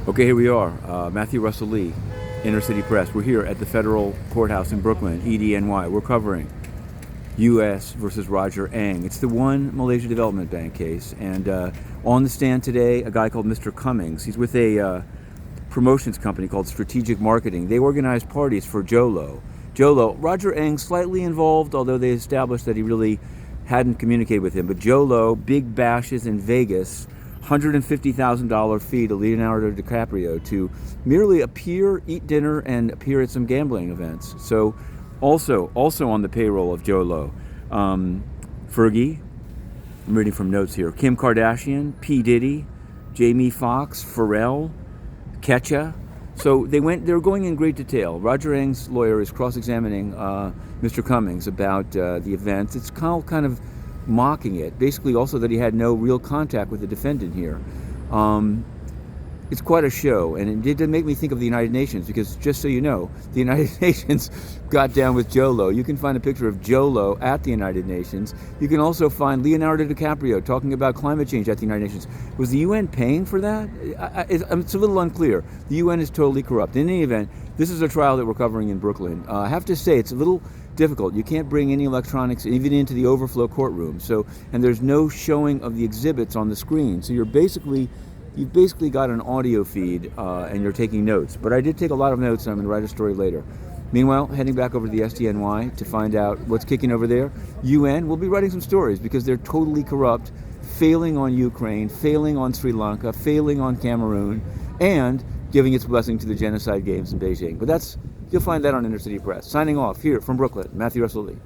Okay, here we are, Matthew Russell Lee, Inner City Press. We're here at the federal courthouse in Brooklyn, EDNY. We're covering U.S. versus Roger Ng. It's the one Malaysia Development Bank case. And on the stand today, a guy called Mr. Cummings. He's with a promotions company called Strategic Marketing. They organize parties for Jho Lo. Jho Lo, Roger Ng slightly involved, although they established that he really hadn't communicated with him. But Jho Lo, big bashes in Vegas, $150,000 fee to Leonardo DiCaprio to merely appear, eat dinner, and appear at some gambling events. So also on the payroll of Jho Lo, Fergie, I'm reading from notes here, Kim Kardashian, P. Diddy, Jamie Foxx, Pharrell, Ketcha. So they were going in great detail. Roger Ng's lawyer is cross-examining Mr. Cummings about the events. It's kind of mocking it, basically also that he had no real contact with the defendant here. It's quite a show, and it did make me think of the United Nations, because just so you know, the United Nations got down with Jho Lo. You can find a picture of Jho Lo at the United Nations. You can also find Leonardo DiCaprio talking about climate change at the United Nations. Was the UN paying for that? It's a little unclear. The UN is totally corrupt. In any event, this is a trial that we're covering in Brooklyn. I have to say, it's a little difficult. You can't bring any electronics even into the overflow courtroom. And there's no showing of the exhibits on the screen. So you've basically got an audio feed and you're taking notes. But I did take a lot of notes, and I'm going to write a story later. Meanwhile, heading back over to the SDNY to find out what's kicking over there. UN will be writing some stories because they're totally corrupt, failing on Ukraine, failing on Sri Lanka, failing on Cameroon, and giving its blessing to the genocide games in Beijing. But you'll find that on Inner City Press. Signing off here from Brooklyn, Matthew Russell Lee.